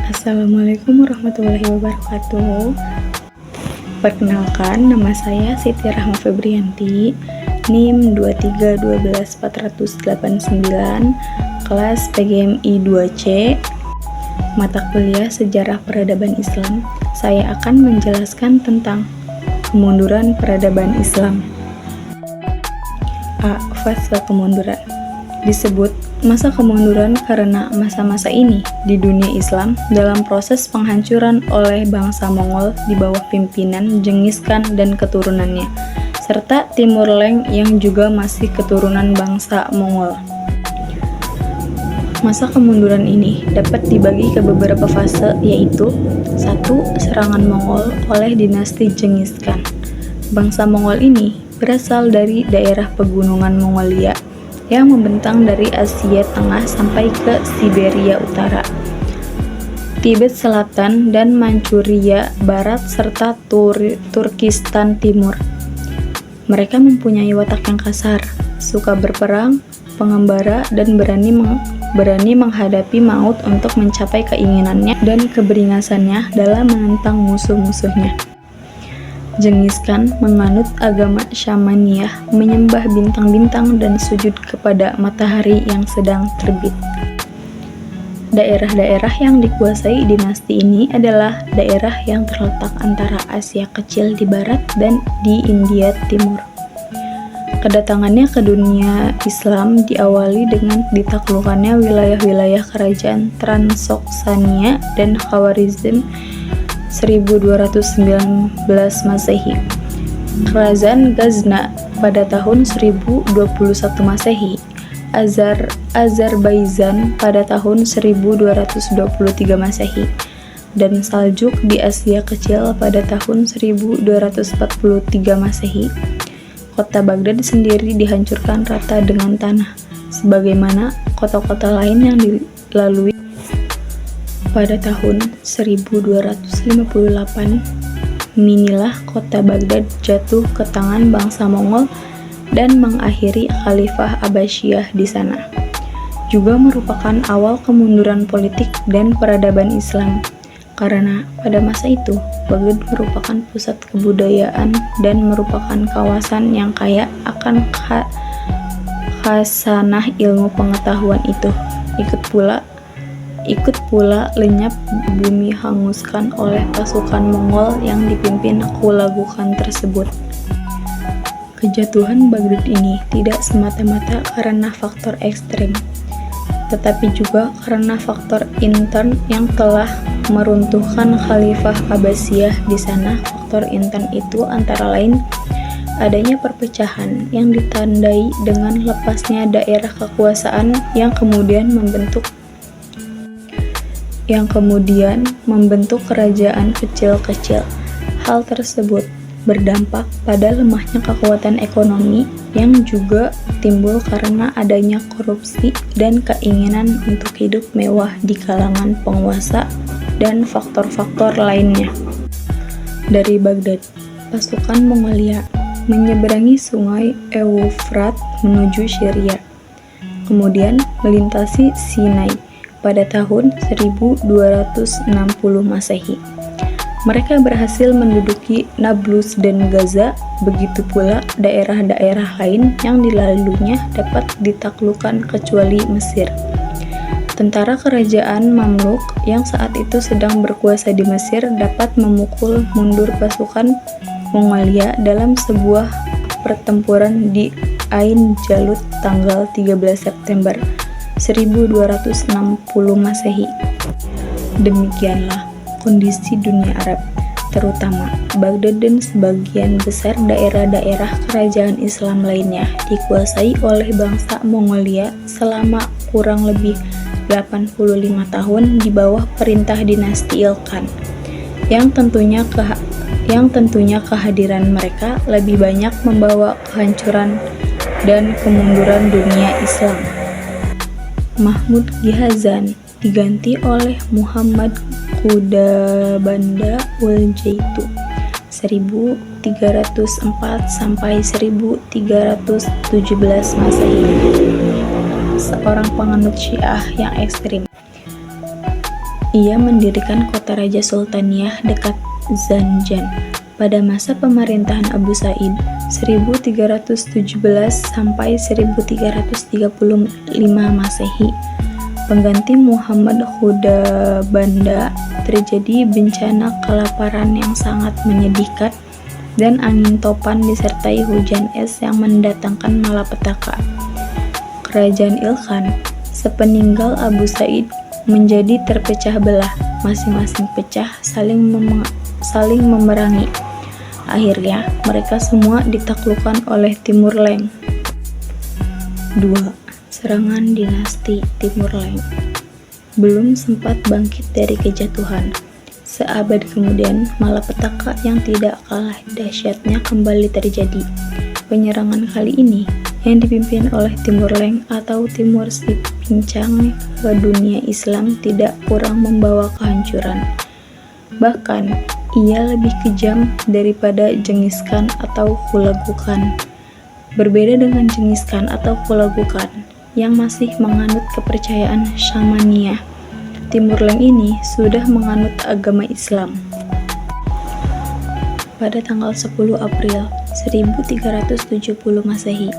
Assalamualaikum warahmatullahi wabarakatuh. Perkenalkan, nama saya Siti Rahma Febrianti, NIM 2312489, kelas PGMI 2C, mata kuliah Sejarah Peradaban Islam. Saya akan menjelaskan tentang kemunduran peradaban Islam. A. Fase kemunduran. Disebut masa kemunduran karena masa-masa ini di dunia Islam dalam proses penghancuran oleh bangsa Mongol di bawah pimpinan Genghis Khan dan keturunannya, serta Timur Leng yang juga masih keturunan bangsa Mongol. Masa kemunduran ini dapat dibagi ke beberapa fase, yaitu 1. Serangan Mongol oleh dinasti Genghis Khan. Bangsa Mongol ini berasal dari daerah pegunungan Mongolia yang membentang dari Asia Tengah sampai ke Siberia Utara, Tibet Selatan, dan Manchuria Barat, serta Turkistan Timur. Mereka mempunyai watak yang kasar, suka berperang, pengembara, dan berani menghadapi maut untuk mencapai keinginannya dan keberingasannya dalam menentang musuh-musuhnya. Genghis Khan menganut agama Syamaniyah, menyembah bintang-bintang dan sujud kepada matahari yang sedang terbit. Daerah-daerah yang dikuasai dinasti ini adalah daerah yang terletak antara Asia Kecil di barat dan di India Timur. Kedatangannya ke dunia Islam diawali dengan ditaklukannya wilayah-wilayah kerajaan Transoksania dan Khawarizm 1219 Masehi, Kerajaan Ghazna pada tahun 1021 Masehi, Azerbaijan pada tahun 1223 Masehi, dan Saljuk di Asia Kecil pada tahun 1243 Masehi. Kota Baghdad sendiri dihancurkan rata dengan tanah, sebagaimana kota-kota lain yang dilalui pada tahun 1258. Inilah kota Baghdad jatuh ke tangan bangsa Mongol dan mengakhiri Khalifah Abbasiyah di sana. Juga merupakan awal kemunduran politik dan peradaban Islam, karena pada masa itu Baghdad merupakan pusat kebudayaan dan merupakan kawasan yang kaya akan khasanah ilmu pengetahuan itu. Ikut pula lenyap bumi hanguskan oleh pasukan Mongol yang dipimpin Hulagu Khan tersebut. Kejatuhan Baghdad ini tidak semata-mata karena faktor ekstrim, tetapi juga karena faktor intern yang telah meruntuhkan Khalifah Abbasiyah di sana. Faktor intern itu antara lain adanya perpecahan yang ditandai dengan lepasnya daerah kekuasaan yang kemudian membentuk kerajaan kecil-kecil. Hal tersebut berdampak pada lemahnya kekuatan ekonomi yang juga timbul karena adanya korupsi dan keinginan untuk hidup mewah di kalangan penguasa dan faktor-faktor lainnya. Dari Baghdad, pasukan Mongolia menyeberangi sungai Eufrat menuju Syria, kemudian melintasi Sinai pada tahun 1260 Masehi. Mereka berhasil menduduki Nablus dan Gaza, begitu pula daerah-daerah lain yang dilaluinya dapat ditaklukkan kecuali Mesir. Tentara kerajaan Mamluk yang saat itu sedang berkuasa di Mesir dapat memukul mundur pasukan Mongolia dalam sebuah pertempuran di Ain Jalut tanggal 13 September 1260 Masehi. Demikianlah kondisi dunia Arab, terutama Baghdad dan sebagian besar daerah-daerah kerajaan Islam lainnya dikuasai oleh bangsa Mongolia selama kurang lebih 85 tahun di bawah perintah dinasti Ilkhan, yang tentunya kehadiran mereka lebih banyak membawa kehancuran dan kemunduran dunia Islam. Mahmud Ghazan diganti oleh Muhammad Khudabanda Waljaitu 1304 sampai 1317 Masehi, seorang penganut Syiah yang ekstrim. Ia mendirikan kota Raja Sultaniyah dekat Zanjan pada masa pemerintahan Abu Sa'id 1317 sampai 1335 Masehi. Pengganti Muhammad Khudabanda, terjadi bencana kelaparan yang sangat menyedihkan dan angin topan disertai hujan es yang mendatangkan malapetaka. Kerajaan Ilkhan sepeninggal Abu Sa'id menjadi terpecah belah, masing-masing pecah saling memerangi. Akhirnya mereka semua ditaklukkan oleh Timur Leng. 2. Serangan dinasti Timur Leng. Belum sempat bangkit dari kejatuhan, seabad kemudian malapetaka yang tidak kalah dahsyatnya kembali terjadi. Penyerangan kali ini yang dipimpin oleh Timur Leng atau Timur Si Pincang ke dunia Islam tidak kurang membawa kehancuran. Bahkan ia lebih kejam daripada Genghis Khan atau Hulagu Khan. Berbeda dengan Genghis Khan atau Hulagu Khan yang masih menganut kepercayaan Syamaniyah, Timur Leng ini sudah menganut agama Islam. Pada tanggal 10 April 1370 Masehi,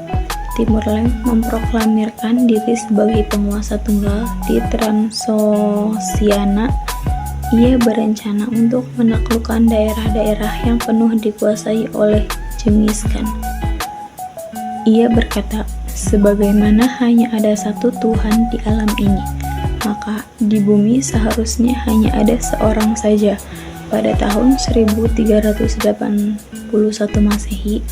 Timur Leng memproklamirkan diri sebagai penguasa tunggal di Transosiana. Ia berencana untuk menaklukkan daerah-daerah yang penuh dikuasai oleh Genghis Khan. Ia berkata, sebagaimana hanya ada satu Tuhan di alam ini, maka di bumi seharusnya hanya ada seorang saja. Pada tahun 1381 Masehi,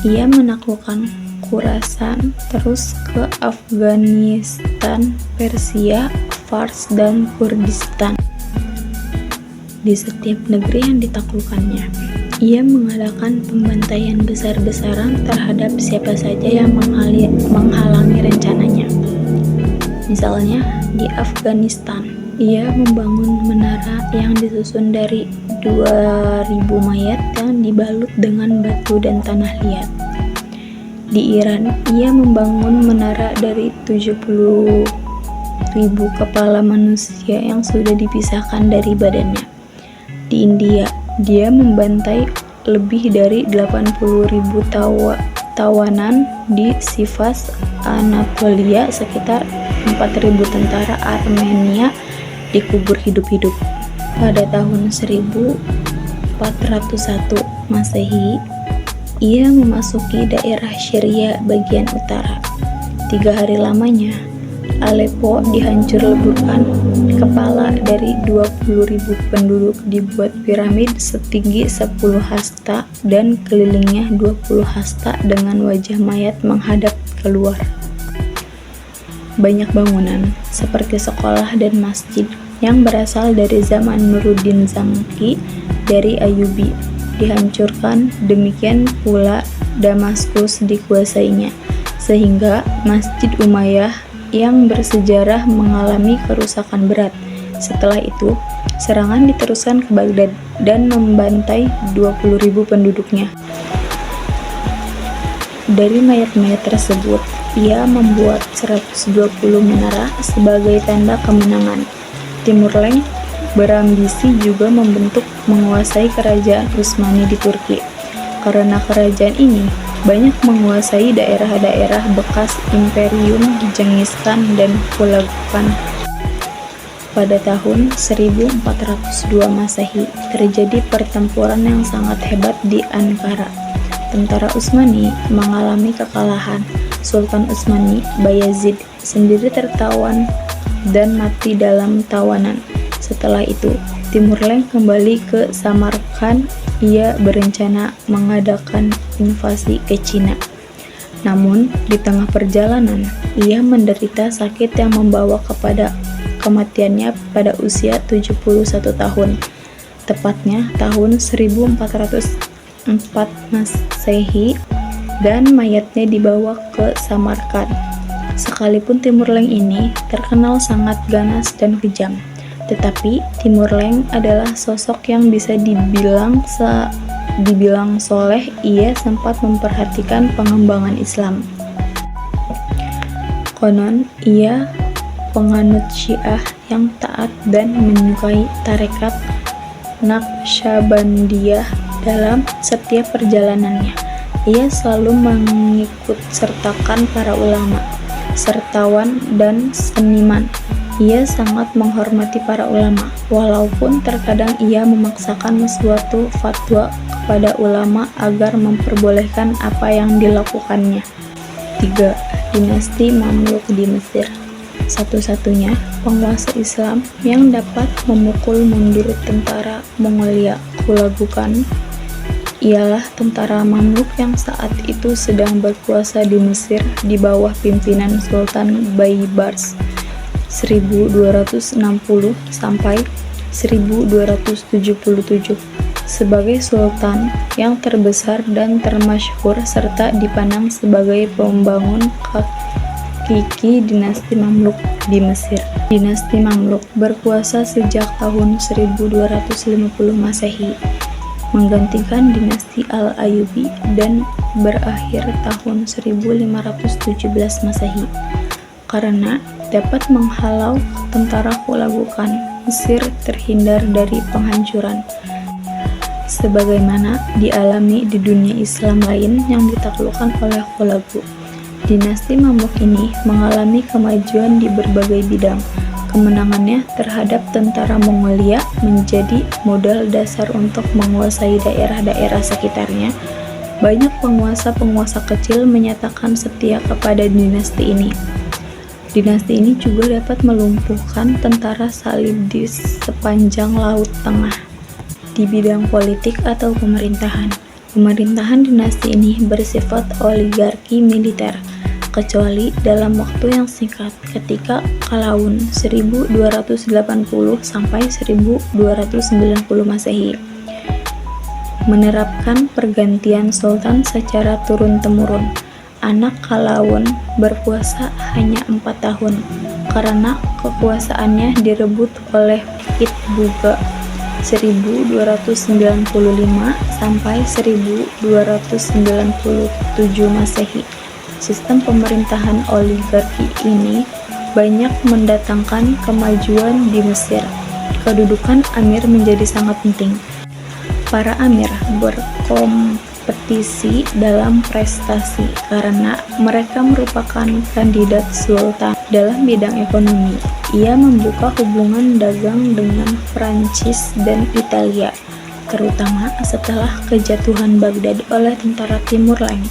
ia menaklukkan Khurasan, terus ke Afghanistan, Persia, Fars, dan Kurdistan. Di setiap negeri yang ditaklukkannya, ia mengadakan pembantaian besar-besaran terhadap siapa saja yang menghalangi rencananya. Misalnya, di Afghanistan, ia membangun menara yang disusun dari 2.000 mayat yang dibalut dengan batu dan tanah liat. Di Iran, ia membangun menara dari 70.000 kepala manusia yang sudah dipisahkan dari badannya. Di India, dia membantai lebih dari 80.000 tawanan di Sivas, Anatolia. Sekitar 4.000 tentara Armenia dikubur hidup-hidup. Pada tahun 1401 Masehi, ia memasuki daerah Syria bagian utara. 3 hari lamanya, Aleppo dihancur leburkan. Kepala dari 20.000 penduduk dibuat piramid setinggi 10 hasta dan kelilingnya 20 hasta dengan wajah mayat menghadap keluar. Banyak bangunan seperti sekolah dan masjid yang berasal dari zaman Nuruddin Zangki dari Ayyubi dihancurkan, demikian pula Damaskus dikuasainya, sehingga Masjid Umayyah yang bersejarah mengalami kerusakan berat. Setelah itu, serangan diteruskan ke Baghdad dan membantai 20.000 penduduknya. Dari mayat-mayat tersebut, ia membuat 120 menara sebagai tanda kemenangan. Timur Leng berambisi juga membentuk menguasai kerajaan Utsmani di Turki. Karena kerajaan ini banyak menguasai daerah-daerah bekas Imperium Genghis Khan dan Hulagu Khan. Pada tahun 1402 Masehi, terjadi pertempuran yang sangat hebat di Ankara. Tentara Utsmani mengalami kekalahan. Sultan Utsmani, Bayazid, sendiri tertawan dan mati dalam tawanan. Setelah itu, Timur Leng kembali ke Samarkand. Ia berencana mengadakan invasi ke Cina. Namun, di tengah perjalanan, ia menderita sakit yang membawa kepada kematiannya pada usia 71 tahun. Tepatnya tahun 1404 Masehi, dan mayatnya dibawa ke Samarkand. Sekalipun Timur Leng ini terkenal sangat ganas dan kejam, tetapi Timur Leng adalah sosok yang bisa dibilang soleh. Ia sempat memperhatikan pengembangan Islam. Konon ia penganut Syiah yang taat dan menyukai tarekat Naqsyabandiyah. Dalam setiap perjalanannya, ia selalu mengikut sertakan para ulama, sertawan, dan seniman. Ia sangat menghormati para ulama, walaupun terkadang ia memaksakan suatu fatwa kepada ulama agar memperbolehkan apa yang dilakukannya. 3. Dinasti Mamluk di Mesir. Satu-satunya penguasa Islam yang dapat memukul mundur tentara Mongolia Hulagukan ialah tentara Mamluk yang saat itu sedang berkuasa di Mesir di bawah pimpinan Sultan Baybars 1260 sampai 1277 sebagai sultan yang terbesar dan termasyhur serta dipandang sebagai pembangun hakiki dinasti Mamluk di Mesir. Dinasti Mamluk berkuasa sejak tahun 1250 Masehi, menggantikan dinasti Al-Ayyubi dan berakhir tahun 1517 Masehi. Karena dapat menghalau tentara Hulagukan, Mesir terhindar dari penghancuran, sebagaimana dialami di dunia Islam lain yang ditaklukkan oleh Hulagu. Dinasti Mamluk ini mengalami kemajuan di berbagai bidang. Kemenangannya terhadap tentara Mongolia menjadi modal dasar untuk menguasai daerah-daerah sekitarnya. Banyak penguasa-penguasa kecil menyatakan setia kepada dinasti ini. Dinasti ini juga dapat melumpuhkan tentara salib di sepanjang Laut Tengah. Di bidang politik atau pemerintahan, pemerintahan dinasti ini bersifat oligarki militer, kecuali dalam waktu yang singkat ketika Kalaun 1280 sampai 1290 Masehi menerapkan pergantian sultan secara turun-temurun. Anak Kalaun berkuasa hanya 4 tahun karena kekuasaannya direbut oleh Pikit Buga 1295 sampai 1297 Masehi. Sistem pemerintahan oligarki ini banyak mendatangkan kemajuan di Mesir. Kedudukan amir menjadi sangat penting. Para amir berkompetisi dalam prestasi karena mereka merupakan kandidat sultan dalam bidang ekonomi. Ia membuka hubungan dagang dengan Prancis dan Italia, terutama setelah kejatuhan Baghdad oleh tentara Timur Lain,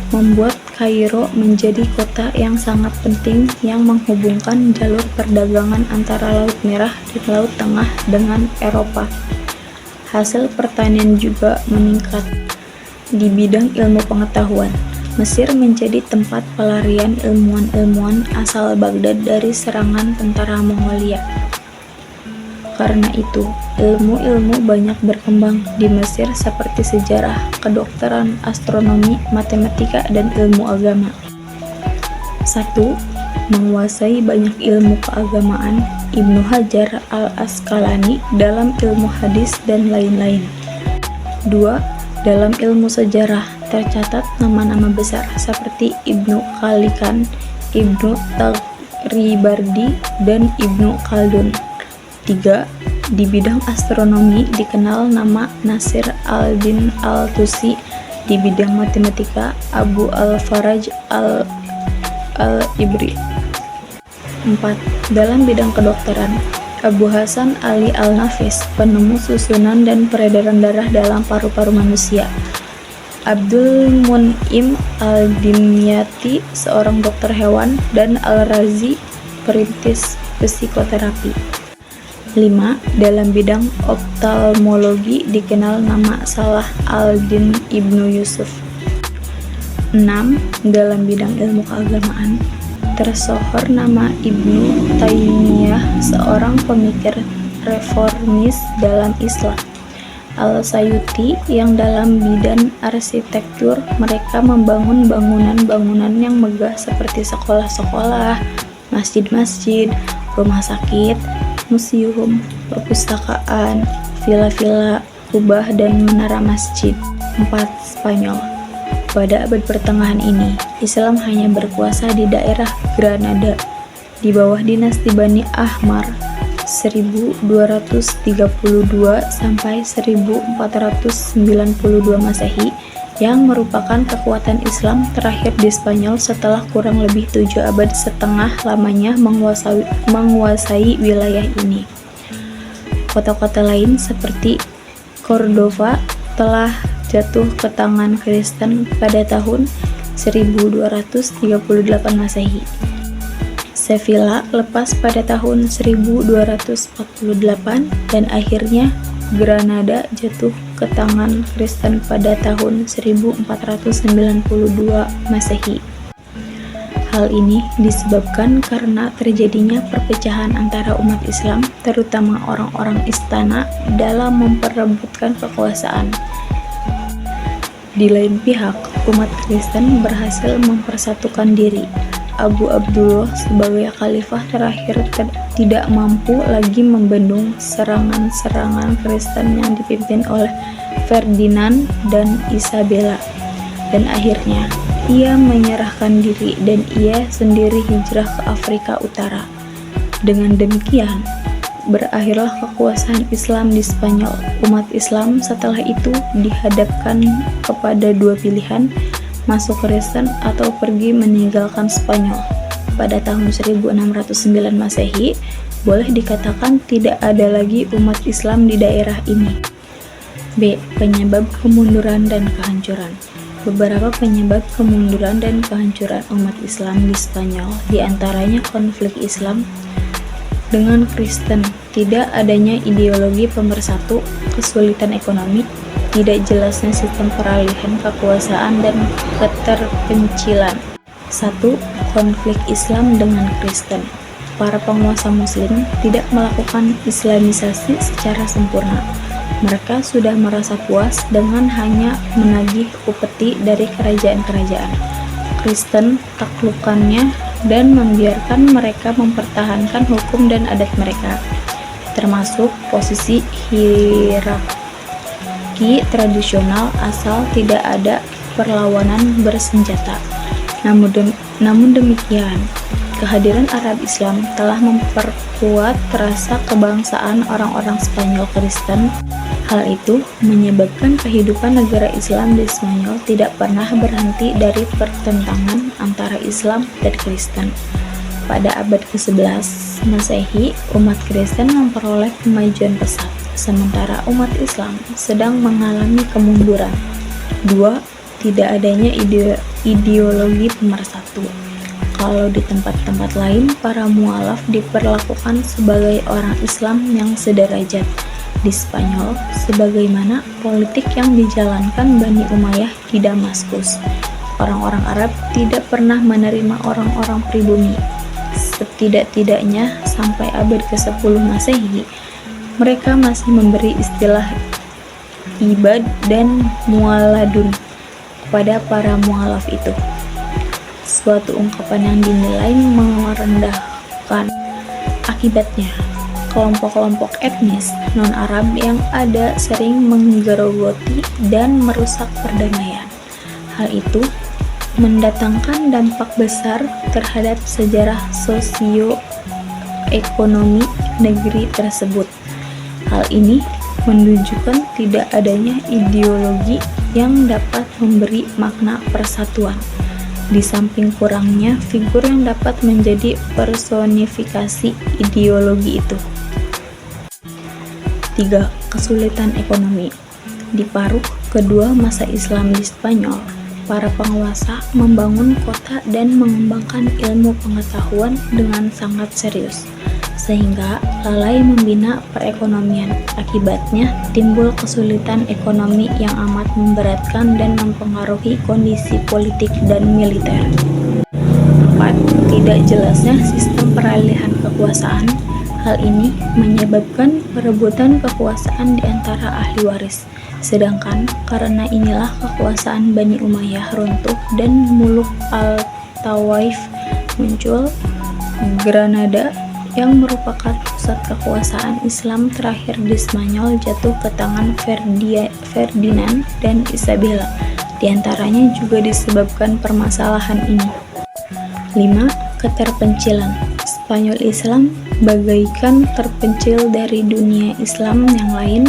membuat Kairo menjadi kota yang sangat penting yang menghubungkan jalur perdagangan antara Laut Merah dan Laut Tengah dengan Eropa. Hasil pertanian juga meningkat. Di bidang ilmu pengetahuan, Mesir menjadi tempat pelarian ilmuwan-ilmuwan asal Baghdad dari serangan tentara Mongolia. Karena itu, ilmu-ilmu banyak berkembang di Mesir seperti sejarah, kedokteran, astronomi, matematika, dan ilmu agama. 1. Menguasai banyak ilmu keagamaan. Ibnu Hajar al-Asqalani dalam ilmu hadis dan lain-lain. 2. Dalam ilmu sejarah, tercatat nama-nama besar seperti Ibnu Khalikan, Ibnu Taghribardi, dan Ibnu Khaldun. 3. Di bidang astronomi dikenal nama Nasir al-Din al-Tusi. Di bidang matematika, Abu al-Faraj al-Ibri. 4. Dalam bidang kedokteran, Abu Hasan Ali al-Nafis, penemu susunan dan peredaran darah dalam paru-paru manusia. Abdul Mun'im al-Dimyati, seorang dokter hewan, dan Al-Razi, perintis psikoterapi. 5. Dalam bidang oftalmologi dikenal nama Salah al-Din Ibnu Yusuf. 6. Dalam bidang ilmu keagamaan, tersohor nama Ibnu Taimiyah, seorang pemikir reformis dalam Islam. Al-Sayuti, yang dalam bidang arsitektur, mereka membangun bangunan-bangunan yang megah seperti sekolah-sekolah, masjid-masjid, rumah sakit, museum, perpustakaan, villa-villa, kubah, dan menara masjid. 4. Spanyol. Pada abad pertengahan ini, Islam hanya berkuasa di daerah Granada, di bawah dinasti Bani Ahmar. 1232 sampai 1492 Masehi, yang merupakan kekuatan Islam terakhir di Spanyol setelah kurang lebih 7 abad setengah lamanya menguasai wilayah ini. Kota-kota lain seperti Cordova telah jatuh ke tangan Kristen pada tahun 1238 Masehi. Sevilla lepas pada tahun 1248 dan akhirnya Granada jatuh ke tangan Kristen pada tahun 1492 Masehi. Hal ini disebabkan karena terjadinya perpecahan antara umat Islam, terutama orang-orang istana, dalam memperebutkan kekuasaan. Di lain pihak, umat Kristen berhasil mempersatukan diri. Abu Abdullah sebagai khalifah terakhir tidak mampu lagi membendung serangan-serangan Kristen yang dipimpin oleh Ferdinand dan Isabella, dan akhirnya ia menyerahkan diri dan ia sendiri hijrah ke Afrika Utara. Dengan demikian, berakhirlah kekuasaan Islam di Spanyol. Umat Islam setelah itu dihadapkan kepada dua pilihan, masuk Kristen atau pergi meninggalkan Spanyol. Pada tahun 1609 Masehi, boleh dikatakan tidak ada lagi umat Islam di daerah ini. B. Penyebab kemunduran dan kehancuran. Beberapa penyebab kemunduran dan kehancuran umat Islam di Spanyol, diantaranya konflik Islam dengan Kristen, tidak adanya ideologi pemersatu, kesulitan ekonomi, tidak jelasnya sistem peralihan kekuasaan, dan keterpencilan. 1. Konflik Islam dengan Kristen. Para penguasa Muslim tidak melakukan Islamisasi secara sempurna. Mereka sudah merasa puas dengan hanya menagih upeti dari kerajaan-kerajaan Kristen, taklukannya, dan membiarkan mereka mempertahankan hukum dan adat mereka, termasuk posisi hierarki tradisional asal tidak ada perlawanan bersenjata. Namun demikian, kehadiran Arab Islam telah memperkuat rasa kebangsaan orang-orang Spanyol Kristen. Hal itu menyebabkan kehidupan negara Islam di Spanyol tidak pernah berhenti dari pertentangan antara Islam dan Kristen. Pada abad ke-11 Masehi, umat Kristen memperoleh kemajuan pesat, sementara umat Islam sedang mengalami kemunduran. 2. Tidak adanya ideologi pemersatu. Kalau di tempat-tempat lain, para mualaf diperlakukan sebagai orang Islam yang sederajat. Di Spanyol, sebagaimana politik yang dijalankan Bani Umayyah di Damaskus, orang-orang Arab tidak pernah menerima orang-orang pribumi. Setidak-tidaknya sampai abad ke-10 Masehi, mereka masih memberi istilah ibad dan mualadun kepada para mualaf itu, suatu ungkapan yang dinilai merendahkan. Akibatnya, kelompok-kelompok etnis non-Arab yang ada sering menggerogoti dan merusak perdamaian. Hal itu mendatangkan dampak besar terhadap sejarah sosio-ekonomi negeri tersebut. Hal ini menunjukkan tidak adanya ideologi yang dapat memberi makna persatuan, di samping kurangnya figur yang dapat menjadi personifikasi ideologi itu. 3. Kesulitan ekonomi. Di paruh kedua masa Islam di Spanyol, para penguasa membangun kota dan mengembangkan ilmu pengetahuan dengan sangat serius, sehingga lalai membina perekonomian. Akibatnya, timbul kesulitan ekonomi yang amat memberatkan dan mempengaruhi kondisi politik dan militer. 4. Tidak jelasnya sistem peralihan kekuasaan. Hal ini menyebabkan perebutan kekuasaan di antara ahli waris. Sedangkan karena inilah kekuasaan Bani Umayyah runtuh dan Muluk al-Tawaif muncul. Granada, yang merupakan pusat kekuasaan Islam terakhir di Spanyol, jatuh ke tangan Ferdinand dan Isabella. Di antaranya juga disebabkan permasalahan ini. 5. Keterpencilan. Spanyol Islam bagaikan terpencil dari dunia Islam yang lain.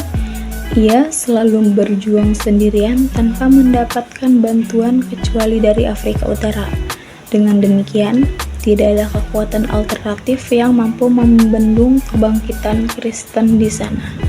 Ia selalu berjuang sendirian tanpa mendapatkan bantuan kecuali dari Afrika Utara. Dengan demikian, tidak ada kekuatan alternatif yang mampu membendung kebangkitan Kristen di sana.